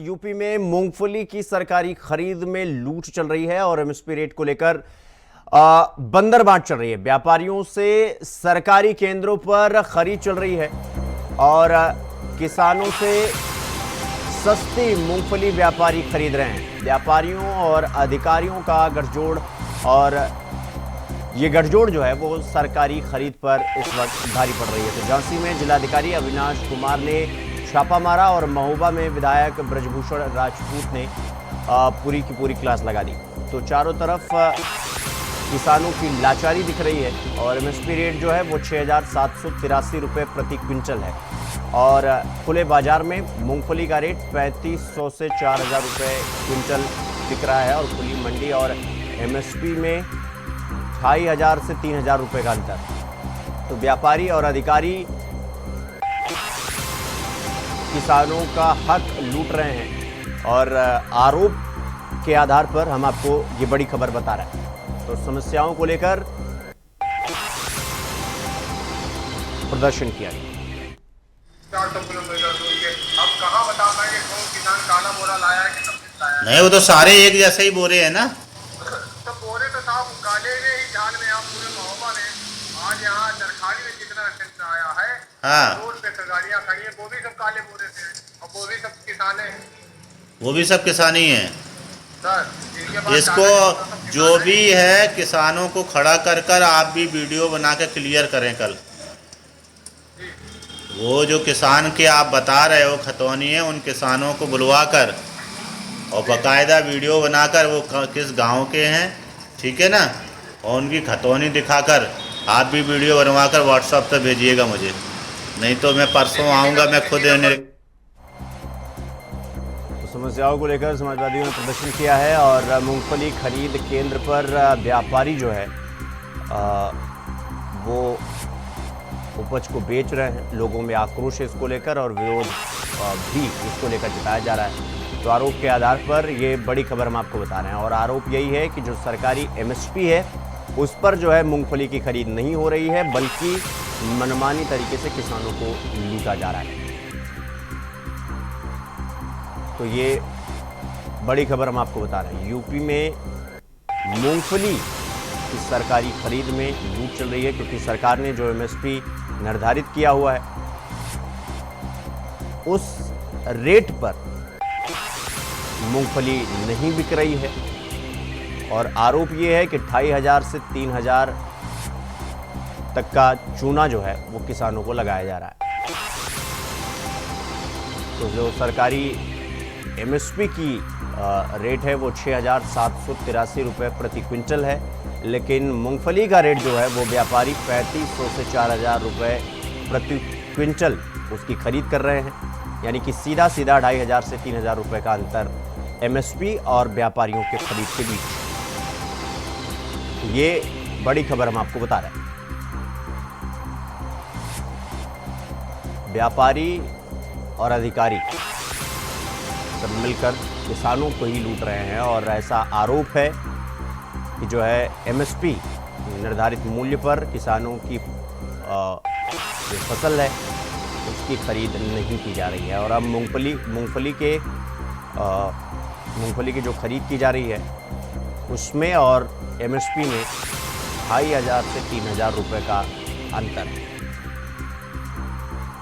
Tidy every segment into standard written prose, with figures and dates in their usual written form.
UP में मूंगफली की सरकारी खरीद में लूट चल रही है और एमएसपी रेट को लेकर बंदरबांट चल रही है। व्यापारियों से सरकारी केंद्रों पर खरीद चल रही है और किसानों से सस्ती मूंगफली व्यापारी खरीद रहे हैं। व्यापारियों और अधिकारियों का गठजोड़ और ये गठजोड़ जो है वो सरकारी खरीद पर इस वक्त भारी पड़ रही है। तो झांसी में जिलाधिकारी अविनाश कुमार ने छापा मारा और महोबा में विधायक ब्रजभूषण राजपूत ने पूरी की पूरी क्लास लगा दी। तो चारों तरफ किसानों की लाचारी दिख रही है और एमएसपी रेट जो है वो 6,783 रुपये प्रति क्विंटल है और खुले बाजार में मूंगफली का रेट 3,500 से 4,000 रुपये क्विंटल बिक रहा है और खुली मंडी और एमएसपी में 2,500 से 3,000 रुपये का अंतर। तो व्यापारी और अधिकारी किसानों का हक लूट रहे हैं और आरोप के आधार पर हम आपको ये बड़ी खबर बता रहे हैं। तो समस्याओं को लेकर प्रदर्शन किया गया। 400 किलोमीटर दूर के अब कहाँ बता पाएंगे कौन किसान काला बोरा लाया है कि सब्जी लाया है? नहीं, वो तो सारे एक जैसे ही बोरे हैं ना। तो बोरे तो साहब काले ने ही झाल में आप पूरे महोबा में आज यहाँ चरखाड़ी में जितना सेंटर आया है, हाँ, रोड पे गाड़ियाँ खड़ी है, वो भी सब काले बोरे थे और वो भी सब किसान है वो भी सब किसानी है सर। इनके पास इसको कागज जो भी है किसानों को खड़ा कर कर आप भी वीडियो बना के क्लियर करें कल। वो जो किसान के आप बता रहे हो खतौनी है, उन किसानों को बुलवा कर और बाकायदा वीडियो बनाकर वो किस गांव के हैं, ठीक है ना, और उनकी खतौनी दिखाकर आप भी वीडियो बनवाकर व्हाट्सएप पे भेजिएगा मुझे, नहीं तो मैं परसों आऊँगा, मैं खुद समस्याओं को लेकर समाजवादियों ने प्रदर्शन किया है और मूंगफली खरीद केंद्र पर व्यापारी जो है वो उपज को बेच रहे हैं। लोगों में आक्रोश है इसको लेकर और विरोध भी इसको लेकर जताया जा रहा है। तो आरोप के आधार पर ये बड़ी खबर हम आपको बता रहे हैं और आरोप यही है कि जो सरकारी एमएसपी है उस पर जो है मूंगफली की खरीद नहीं हो रही है, बल्कि मनमानी तरीके से किसानों को लूटा जा रहा है। तो ये बड़ी खबर हम आपको बता रहे हैं। यूपी में मूंगफली की सरकारी खरीद में लूट चल रही है क्योंकि सरकार ने जो एमएसपी निर्धारित किया हुआ है उस रेट पर मूंगफली नहीं बिक रही है और आरोप ये है कि 2,500 से 3,000 तक का चूना जो है वो किसानों को लगाया जा रहा है। तो जो सरकारी एमएसपी की रेट है वो 6,783 रुपये प्रति क्विंटल है, लेकिन मूंगफली का रेट जो है वो व्यापारी 3,500 से 4,000 रुपये प्रति क्विंटल उसकी खरीद कर रहे हैं। यानी कि सीधा 2,500 से 3,000 रुपये का अंतर एमएसपी और व्यापारियों के खरीद के बीच। ये बड़ी खबर हम आपको बता रहे हैं। व्यापारी और अधिकारी सब मिलकर किसानों को ही लूट रहे हैं और ऐसा आरोप है कि जो है एमएसपी निर्धारित मूल्य पर किसानों की जो फसल है उसकी खरीद नहीं की जा रही है और अब मूंगफली की जो खरीद की जा रही है उसमें और एमएसपी में 2,500 से 3,000 रुपये का अंतर है।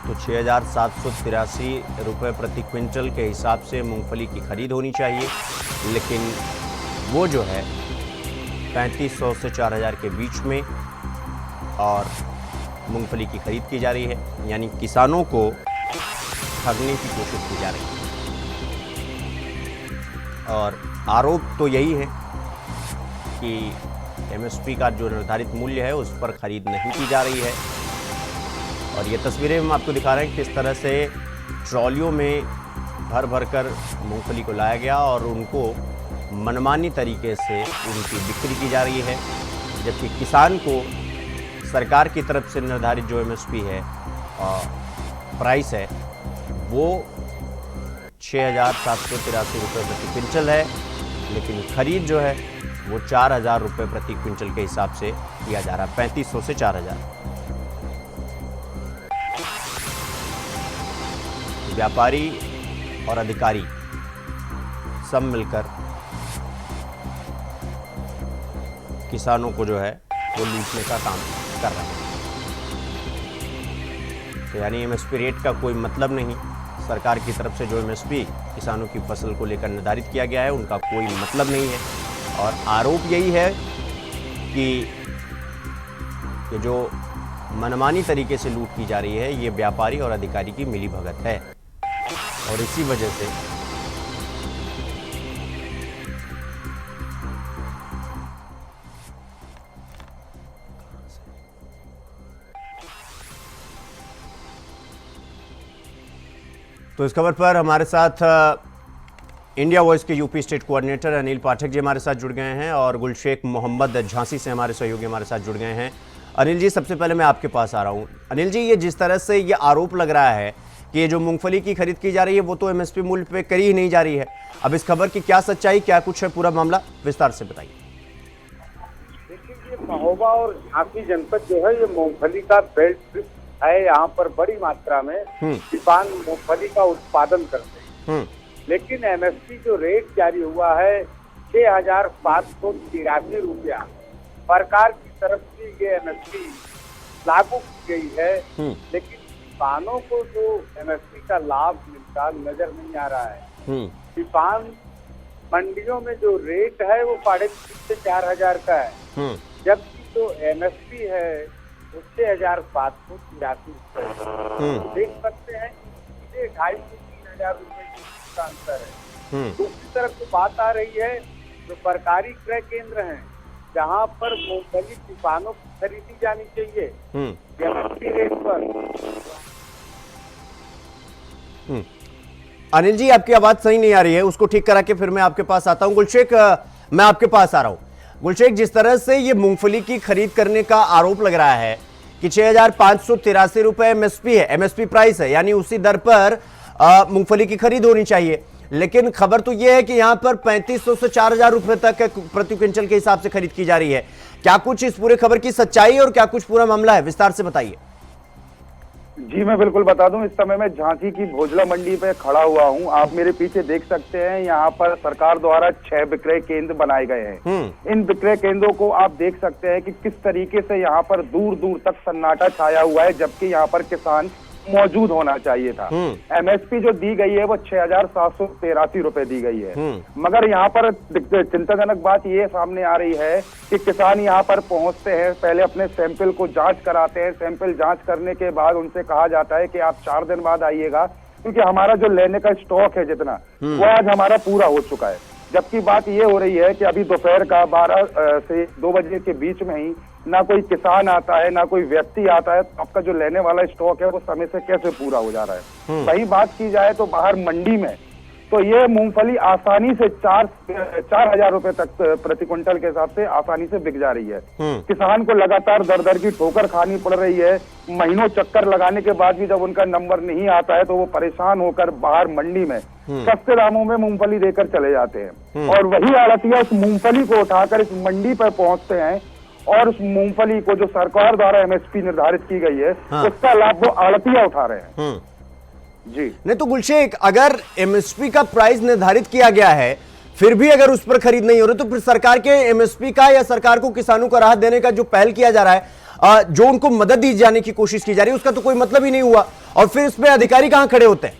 तो 6,783 रुपये प्रति क्विंटल के हिसाब से मूंगफली की खरीद होनी चाहिए, लेकिन वो जो है 3,500 से 4,000 के बीच में और मूंगफली की खरीद की जा रही है। यानी किसानों को ठगने की कोशिश की जा रही है और आरोप तो यही है कि एमएसपी का जो निर्धारित मूल्य है उस पर खरीद नहीं की जा रही है। और ये तस्वीरें हम आपको दिखा रहे हैं किस तरह से ट्रॉलियों में भर भर कर मूंगफली को लाया गया और उनको मनमानी तरीके से उनकी बिक्री की जा रही है, जबकि किसान को सरकार की तरफ से निर्धारित जो एमएसपी है प्राइस है वो 6,783 रुपये प्रति क्विंटल है, लेकिन खरीद जो है वो 4,000 रुपये प्रति क्विंटल के हिसाब से किया जा रहा है, 3,500 से 4,000। व्यापारी और अधिकारी सब मिलकर किसानों को जो है वो लूटने का काम कर रहे हैं। तो यानी एमएसपी रेट का कोई मतलब नहीं, सरकार की तरफ से जो एमएसपी किसानों की फसल को लेकर निर्धारित किया गया है उनका कोई मतलब नहीं है। और आरोप यही है कि ये जो मनमानी तरीके से लूट की जा रही है ये व्यापारी और अधिकारी की मिलीभगत है और इसी वजह से तो इस खबर पर हमारे साथ इंडिया वॉइस के UP state coordinator Anil Pathak ji हमारे साथ जुड़ गए हैं और गुलशेख मोहम्मद झांसी से हमारे सहयोगी हमारे साथ जुड़ गए हैं। अनिल जी, सबसे पहले मैं आपके पास आ रहा हूं। अनिल जी, ये जिस तरह से ये आरोप लग रहा है कि ये जो मूंगफली की खरीद की जा रही है वो तो एमएसपी मूल्य पे करी ही नहीं जा रही है, अब इस खबर की क्या सच्चाई, क्या कुछ है पूरा मामला, विस्तार से बताइए। देखिए, ये महोबा और झांसी जनपद जो है ये मूंगफली का बेल्ट है। यहाँ पर बड़ी मात्रा में किसान मूंगफली का उत्पादन करते हैं, लेकिन एमएसपी जो रेट जारी हुआ है 6,783 रुपया सरकार की तरफ से ये एमएसपी लागू की गई है, लेकिन किसानों को जो एमएसपी का लाभ मिलता नजर नहीं आ रहा है। किसान मंडियों में जो रेट है वो 3,500 से 4,000 का है, जबकि जो एमएसपी है वो 6,783 रुपये। देख सकते हैं कि 2,500 से 3,000 रुपये का अंतर है। दूसरी तरफ तो बात आ रही है जो सरकारी क्रय केंद्र हैं जहां पर मूंगफली किसानों को खरीदी जानी चाहिए एमएसपी रेट पर। अनिल जी, आपकी आवाज सही नहीं आ रही है, उसको ठीक करा के फिर मैं आपके पास आता हूं। गुलशेख, मैं आपके पास आ रहा हूं। गुलशेख, जिस तरह से ये मूंगफली की खरीद करने का आरोप लग रहा है कि 6,583 रुपए एमएसपी है, एमएसपी प्राइस है, यानी उसी दर पर मूंगफली की खरीद होनी चाहिए, लेकिन खबर तो यह है कि यहां पर 3,500 से 4,000 रुपए तक प्रति क्विंटल के हिसाब से खरीद की जा रही है। क्या कुछ इस पूरे खबर की सच्चाई और क्या कुछ पूरा मामला है, विस्तार से बताइए। जी, मैं बिल्कुल बता दूं। इस समय मैं झांसी की भोजला मंडी पे खड़ा हुआ हूं। आप मेरे पीछे देख सकते हैं, यहाँ पर सरकार द्वारा 6 विक्रय केंद्र बनाए गए हैं। इन विक्रय केंद्रों को आप देख सकते हैं कि किस तरीके से यहाँ पर दूर दूर तक सन्नाटा छाया हुआ है, जबकि यहाँ पर किसान मौजूद होना चाहिए था। एमएसपी जो दी गई है वो 6,783 रुपए दी गई है, मगर यहाँ पर चिंताजनक बात ये सामने आ रही है कि किसान यहाँ पर पहुंचते हैं, पहले अपने सैंपल को जांच कराते हैं। सैंपल जांच करने के बाद उनसे कहा जाता है कि आप 4 दिन बाद आइएगा, क्योंकि हमारा जो लेने का स्टॉक है जितना वो आज हमारा पूरा हो चुका है। जबकि बात ये हो रही है कि अभी दोपहर का 12 से 2 बजे के बीच में ही ना कोई किसान आता है, ना कोई व्यक्ति आता है, तो आपका जो लेने वाला स्टॉक है वो समय से कैसे पूरा हो जा रहा है। वही बात की जाए तो बाहर मंडी में तो ये मूंगफली आसानी से 4,000 रुपए तक प्रति क्विंटल के हिसाब से आसानी से बिक जा रही है। किसान को लगातार दर दर की ठोकर खानी पड़ रही है। महीनों चक्कर लगाने के बाद भी जब उनका नंबर नहीं आता है तो वो परेशान होकर बाहर मंडी में सस्ते दामों में मूंगफली देकर चले जाते हैं, और वही आड़तिया उस मूंगफली को उठाकर इस मंडी पर पहुंचते हैं और उस मूंगफली को जो सरकार द्वारा एमएसपी निर्धारित की गई है उसका लाभ वो आड़तिया उठा रहे हैं। जी नहीं तो गुलशेख, अगर एमएसपी का प्राइस निर्धारित किया गया है फिर भी अगर उस पर खरीद नहीं हो रही तो फिर सरकार के एमएसपी का या सरकार को किसानों को राहत देने का जो पहल किया जा रहा है, जो उनको मदद दी जाने की कोशिश की जा रही है, उसका तो कोई मतलब ही नहीं हुआ। और फिर इसमें अधिकारी कहां खड़े होते हैं?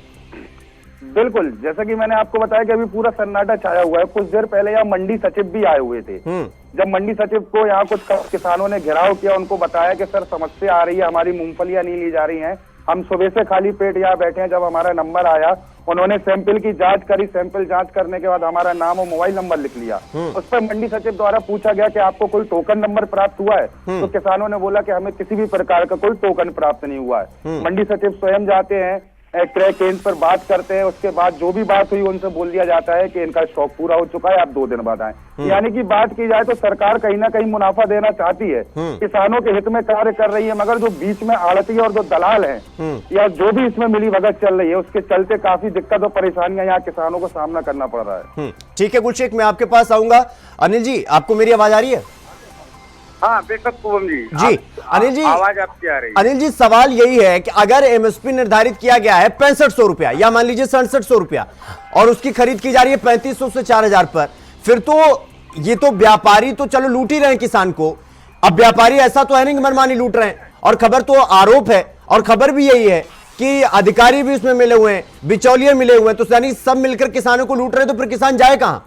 बिल्कुल, जैसा कि मैंने आपको बताया कि अभी पूरा सन्नाटा छाया हुआ है। कुछ देर पहले यहाँ मंडी सचिव भी आए हुए थे। जब मंडी सचिव को यहाँ कुछ किसानों ने घेराव किया, उनको बताया कि सर समस्या आ रही है, हमारी मूंगफलियां नहीं ली जा रही हैं, हम सुबह से खाली पेट यहाँ बैठे हैं। जब हमारा नंबर आया, उन्होंने सैंपल की जांच करी। सैंपल जांच करने के बाद हमारा नाम और मोबाइल नंबर लिख लिया। उस पर मंडी सचिव द्वारा पूछा गया कि आपको कोई टोकन नंबर प्राप्त हुआ है? तो किसानों ने बोला कि हमें किसी भी प्रकार का कोई टोकन प्राप्त नहीं हुआ है। मंडी सचिव स्वयं जाते हैं, क्रय केंद्र पर बात करते हैं, उसके बाद जो भी बात हुई उनसे बोल दिया जाता है कि इनका स्टॉक पूरा हो चुका है, आप 2 दिन बाद आए। यानी कि बात की जाए तो सरकार कहीं ना कहीं मुनाफा देना चाहती है, किसानों के हित में कार्य कर रही है, मगर जो बीच में आड़ती और जो दलाल हैं या जो भी इसमें मिली भगत चल रही है, उसके चलते काफी दिक्कत और परेशानियां यहाँ किसानों को सामना करना पड़ रहा है। ठीक है गुलशेख, मैं आपके पास आऊंगा। अनिल जी, आपको मेरी आवाज आ रही है? हाँ बेशक शुभम जी। जी अनिल जी, आवाज आपकी आ रही है। अनिल जी सवाल यही है कि अगर एमएसपी निर्धारित किया गया है 6500 रुपया या मान लीजिए 6700 रुपया और उसकी खरीद की जा रही है 3500 से 4000 पर, फिर तो ये तो व्यापारी तो चलो लूट ही रहे हैं किसान को। अब व्यापारी ऐसा तो है नहीं कि मनमानी लूट रहे हैं, और खबर तो आरोप है और खबर भी यही है कि अधिकारी भी इसमें मिले हुए हैं, बिचौलिए मिले हुए हैं, तो यानी सब मिलकर किसानों को लूट रहे हैं, तो फिर किसान जाए कहां?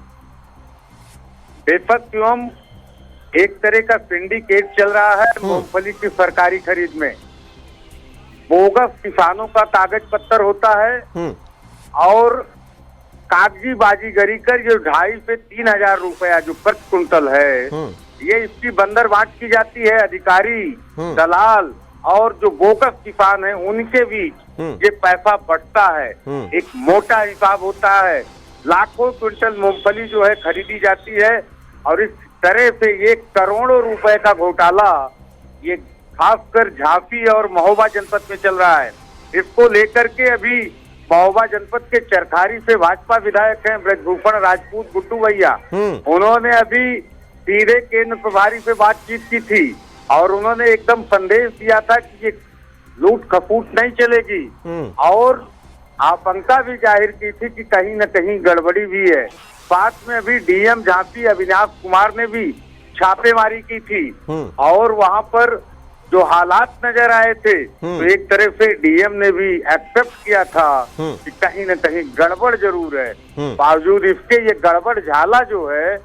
बेशक शिवम, एक तरह का सिंडिकेट चल रहा है मूंगफली की सरकारी खरीद में। बोगस किसानों का कागज पत्तर होता है और कागजी बाजीगरी कर जो 2,500 से 3,000 रुपया जो प्रति कुंटल है, ये इसकी बंदरबांट की जाती है। अधिकारी, दलाल और जो बोगस किसान है उनके बीच ये पैसा बंटता है। एक मोटा हिसाब होता है। लाखों क्विंटल मूंगफली जो है खरीदी जाती है और इस तरह से ये करोड़ों रुपए का घोटाला ये खासकर झांसी और महोबा जनपद में चल रहा है। इसको लेकर के अभी महोबा जनपद के चरखारी से भाजपा विधायक हैं ब्रजभूषण राजपूत गुड्डू भैया, उन्होंने अभी सीधे केंद्र प्रभारी से बातचीत की थी और उन्होंने एकदम संदेश दिया था कि ये लूट खसूट नहीं चलेगी और आशंका भी जाहिर की थी कि कहीं न कहीं गड़बड़ी भी है। साथ में अभी डीएम झांसी अविनाश कुमार ने भी छापेमारी की थी और वहां पर जो हालात नजर आए थे तो एक तरह से डीएम ने भी एक्सेप्ट किया था कि कहीं न कहीं गड़बड़ जरूर है। बावजूद इसके ये गड़बड़ झाला जो है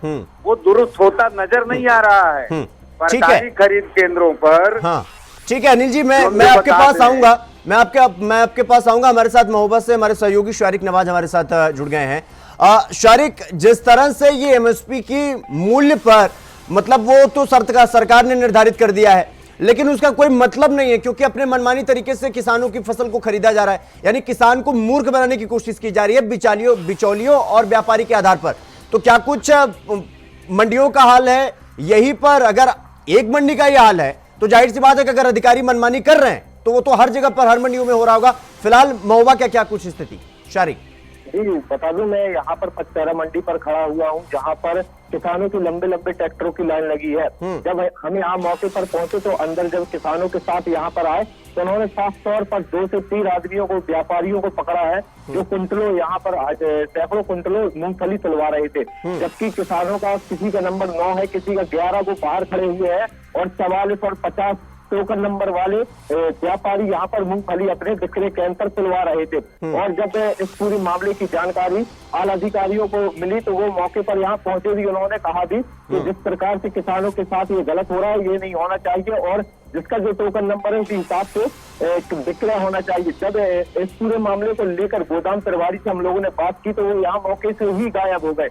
वो दुरुस्त होता नजर नहीं आ रहा है सरकारी खरीद केंद्रों पर। हाँ ठीक है अनिल जी, मैं आपके पास आऊंगा, मैं आपके पास आऊंगा। हमारे साथ महोबा से हमारे सहयोगी शारिक नवाज हमारे साथ जुड़ गए हैं। शारिक, जिस तरह से ये एमएसपी की मूल्य पर मतलब वो तो सरकार ने निर्धारित कर दिया है, लेकिन उसका कोई मतलब नहीं है क्योंकि अपने मनमानी तरीके से किसानों की फसल को खरीदा जा रहा है, यानी किसान को मूर्ख बनाने की कोशिश की जा रही है बिचौलियों और व्यापारी के आधार पर। तो क्या कुछ मंडियों का हाल है यहीं पर? अगर एक मंडी का ये हाल है तो जाहिर सी बात है कि अगर अधिकारी मनमानी कर रहे हैं तो वो तो हर जगह पर हर मंडियों में हो रहा होगा। फिलहाल महोबा क्या कुछ स्थिति? शारिक जी बता दूं, मैं यहाँ पर पचपेरा मंडी पर खड़ा हुआ हूँ जहाँ पर किसानों की लंबे लंबे ट्रैक्टरों की लाइन लगी है। जब हम यहाँ मौके पर पहुंचे तो अंदर जब किसानों के साथ यहाँ पर आए तो उन्होंने साफ तौर पर 2 से 3 आदमियों को, व्यापारियों को पकड़ा है जो कुंटलों यहाँ पर सैकड़ों कुंटलों मूंगफली तुलवा रहे थे, जबकि किसानों का किसी का नंबर 9 है, किसी का 11, वो बाहर खड़े हुए हैं और 44 और 50 टोकन नंबर वाले व्यापारी यहाँ पर मूंगफली अपने विक्रय केंद्र पर तुलवा रहे थे। और जब इस पूरे मामले की जानकारी आला अधिकारियों को मिली तो वो मौके पर यहाँ पहुंचे भी, उन्होंने कहा भी कि जिस प्रकार से किसानों के साथ ये गलत हो रहा है ये नहीं होना चाहिए और जिसका जो टोकन नंबर है उसी हिसाब से विक्रय होना चाहिए। जब इस पूरे मामले को लेकर गोदाम प्रभारी से हम लोगों ने बात की तो वो यहाँ मौके से ही गायब हो गए।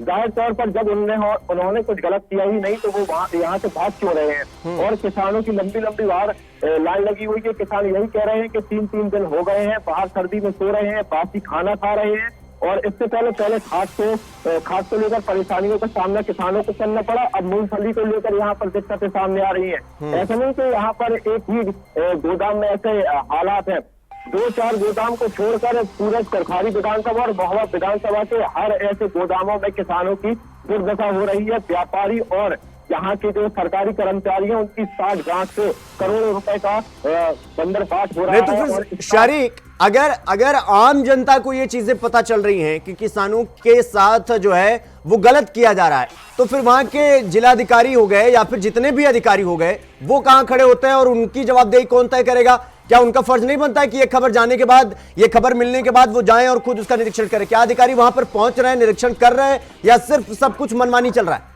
जाहिर तौर पर जब उन्होंने कुछ गलत किया ही नहीं तो वो यहाँ से भाग क्यों रहे हैं? और किसानों की लंबी लंबी बाहर लाइन लगी हुई है। किसान यही कह रहे हैं कि 3-3 दिन हो गए हैं, बाहर सर्दी में सो रहे हैं, बासी खाना खा रहे हैं और इससे पहले खाद को लेकर परेशानियों का सामना किसानों को करना पड़ा। अब मूंगफली को लेकर यहाँ पर दिक्कतें सामने आ रही है। ऐसा नहीं कि यहाँ पर एक ही गोदाम में ऐसे हालात है, 2-4 गोदाम को छोड़कर पूरे चरखारी विधानसभा और महोबा विधानसभा के हर ऐसे गोदामों में किसानों की दुर्दशा हो रही है। व्यापारी और यहाँ के जो सरकारी कर्मचारी हैं उनकी 60-गांठ से करोड़ों रुपए का बंदरबाट हो रहा है। तो फिर शारिक, अगर आम जनता को ये चीजें पता चल रही हैं कि किसानों के साथ जो है वो गलत किया जा रहा है, तो फिर वहां के जिलाधिकारी हो गए या फिर जितने भी अधिकारी हो गए वो कहां खड़े होते हैं और उनकी जवाबदेही कौन तय करेगा? क्या उनका फर्ज नहीं बनता है कि ये खबर जाने के बाद, ये खबर मिलने के बाद वो जाएं और खुद उसका निरीक्षण करें? क्या अधिकारी वहां पर पहुंच रहे हैं, निरीक्षण कर रहे हैं या सिर्फ सब कुछ मनमानी चल रहा है?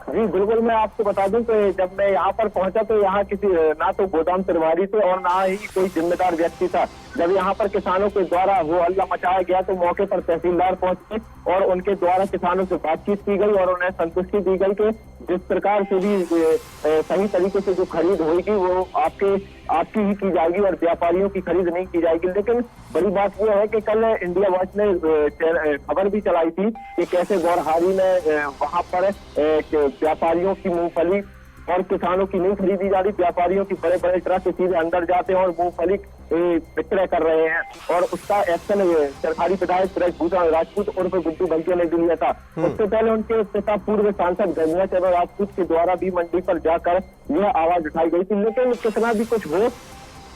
जी बिल्कुल, मैं आपको बता दूं कि जब मैं यहाँ पर पहुंचा तो यहाँ किसी ना तो गोदाम प्रभारी थे और ना ही कोई जिम्मेदार व्यक्ति था। जब यहाँ पर किसानों के द्वारा वो हल्ला मचाया गया तो मौके पर तहसीलदार पहुंचे और उनके द्वारा किसानों से बातचीत की गई और उन्हें संतुष्टि दी गई कि जिस प्रकार से भी सही तरीके से जो खरीद होगी वो आपकी ही की जाएगी और व्यापारियों की खरीद नहीं की जाएगी। लेकिन बड़ी बात यह है कि कल इंडिया वॉच ने खबर भी चलाई थी कि कैसे गौरहारी में वहां पर व्यापारियों की मूंगफली और किसानों की नहीं खरीदी जा रही। व्यापारियों की बड़े बड़े ट्रक सीधे अंदर जाते हैं और मूंगफली विक्रय कर रहे हैं, और उसका एक्शन सरकारी विधायक ब्रजभूषण राजपूत उर्फ गुड्डू भंगिया ने भी लिया था। उससे पहले उनके पिता पूर्व सांसद गंगा चरण राजपूत के द्वारा भी मंडी पर जाकर यह आवाज उठाई गई थी। लेकिन कितना भी कुछ हो,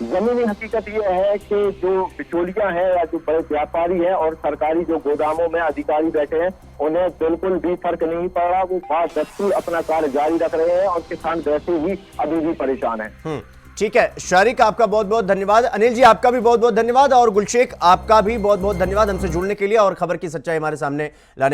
जमीनी हकीकत यह है कि जो बिचौलिया है या जो बड़े व्यापारी है और सरकारी जो गोदामों में अधिकारी बैठे हैं, उन्हें बिल्कुल भी फर्क नहीं पड़ा। वो बादस्तूर अपना कार्य जारी रख रहे हैं और किसान वैसे ही अभी भी परेशान है। ठीक है शारिक, आपका बहुत बहुत धन्यवाद। अनिल जी आपका भी बहुत बहुत धन्यवाद, और गुलशेख आपका भी बहुत बहुत धन्यवाद हमसे जुड़ने के लिए और खबर की सच्चाई हमारे सामने लाने